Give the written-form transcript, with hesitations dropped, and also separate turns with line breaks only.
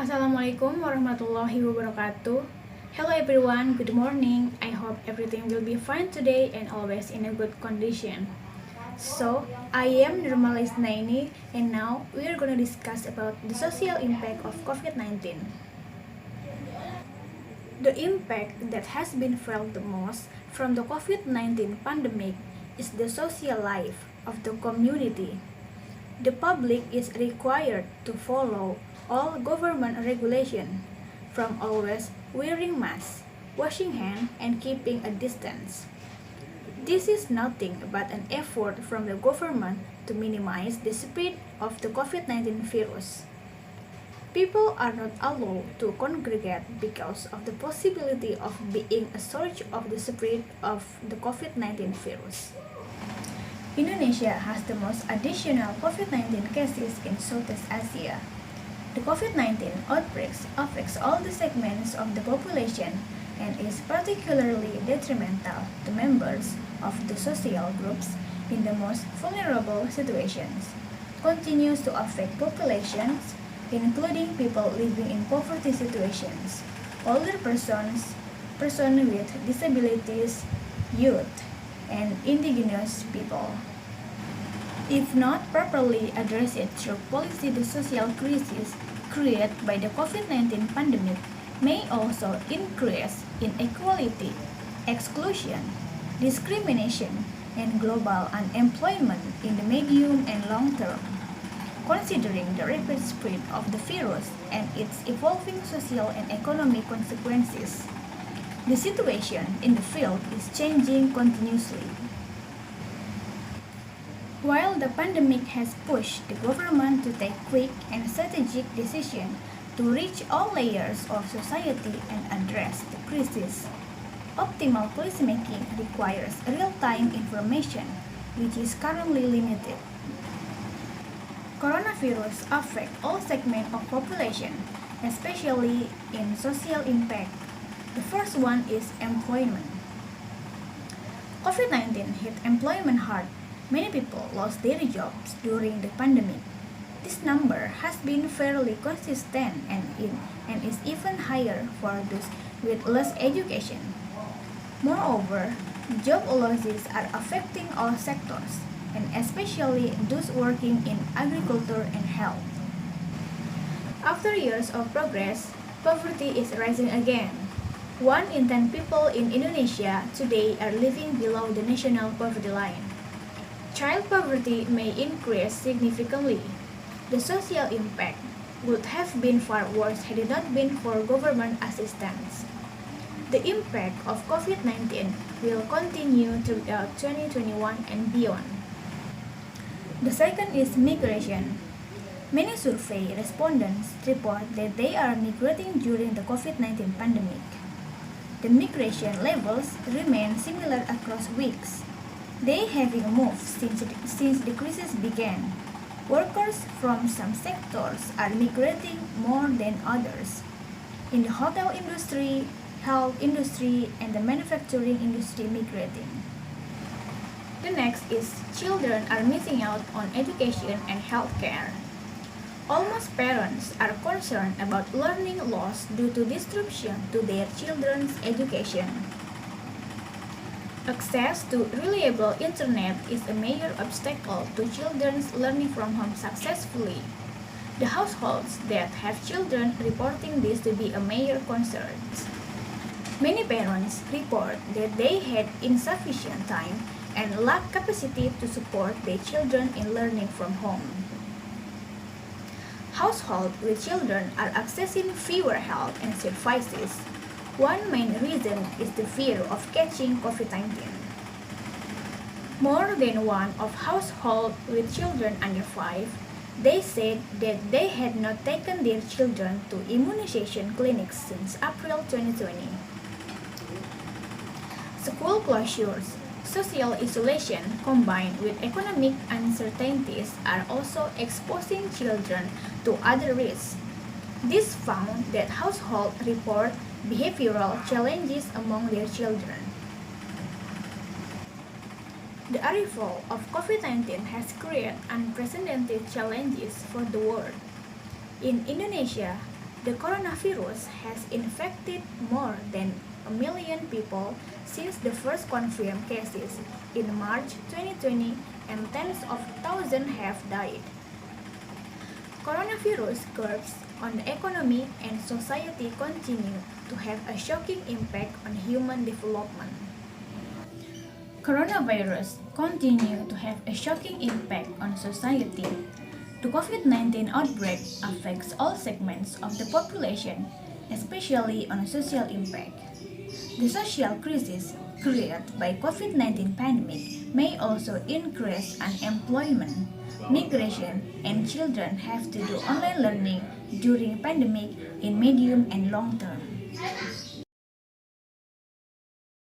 Assalamualaikum warahmatullahi wabarakatuh. Hello everyone, good morning. I hope everything will be fine today and always in a good condition. So, I am Nurmala Isnaeni and now we are going to discuss about the social impact of COVID-19. The impact that has been felt the most from the COVID-19 pandemic is the social life of the community. The public is required to follow all government regulation, from always wearing masks, washing hands, and keeping a distance. This is nothing but an effort from the government to minimize the spread of the COVID-19 virus. People are not allowed to congregate because of the possibility of being a source of the spread of the COVID-19 virus. Indonesia has the most additional COVID-19 cases in Southeast Asia. The COVID-19 outbreak affects all the segments of the population and is particularly detrimental to members of the social groups in the most vulnerable situations. Continues to affect populations, including people living in poverty situations, older persons, persons with disabilities, youth, and indigenous people. If not properly addressed through policy, the social crisis created by the COVID-19 pandemic may also increase inequality, exclusion, discrimination, and global unemployment in the medium and long term. Considering the rapid spread of the virus and its evolving social and economic consequences, the situation in the field is changing continuously. While the pandemic has pushed the government to take quick and strategic decisions to reach all layers of society and address the crisis, optimal policymaking requires real-time information, which is currently limited. Coronavirus affects all segments of population, especially in social impact. The first one is employment. COVID-19 hit employment hard. Many people lost their jobs during the pandemic. This number has been fairly consistent and is even higher for those with less education. Moreover, job losses are affecting all sectors, and especially those working in agriculture and health. After years of progress, poverty is rising again. 1 in 10 people in Indonesia today are living below the national poverty line. Child poverty may increase significantly. The social impact would have been far worse had it not been for government assistance. The impact of COVID-19 will continue throughout 2021 and beyond. The second is migration. Many survey respondents report that they are migrating during the COVID-19 pandemic. The migration levels remain similar across weeks. They having moved since the crisis began. Workers from some sectors are migrating more than others. In the hotel industry, health industry, and the manufacturing industry migrating. The next is children are missing out on education and healthcare. Almost parents are concerned about learning loss due to disruption to their children's education. Access to reliable internet is a major obstacle to children's learning from home successfully. The households that have children reporting this to be a major concern. Many parents report that they had insufficient time and lack capacity to support their children in learning from home. Households with children are accessing fewer health and services. One main reason is the fear of catching COVID-19. More than one of households with children under 5, they said that they had not taken their children to immunization clinics since April 2020. School closures, social isolation combined with economic uncertainties are also exposing children to other risks. This found that households report behavioral challenges among their children. The arrival of COVID-19 has created unprecedented challenges for the world. In Indonesia, The coronavirus has infected more than 1 million people since the first confirmed cases in March 2020 and tens of thousands have died. Coronavirus curves on the economy and society continue to have a shocking impact on human development. Coronavirus continue to have a shocking impact on society. The COVID-19 outbreak affects all segments of the population, especially on social impact. The social crisis created by COVID-19 pandemic may also increase unemployment, migration, and children have to do online learning during pandemic in medium and long term.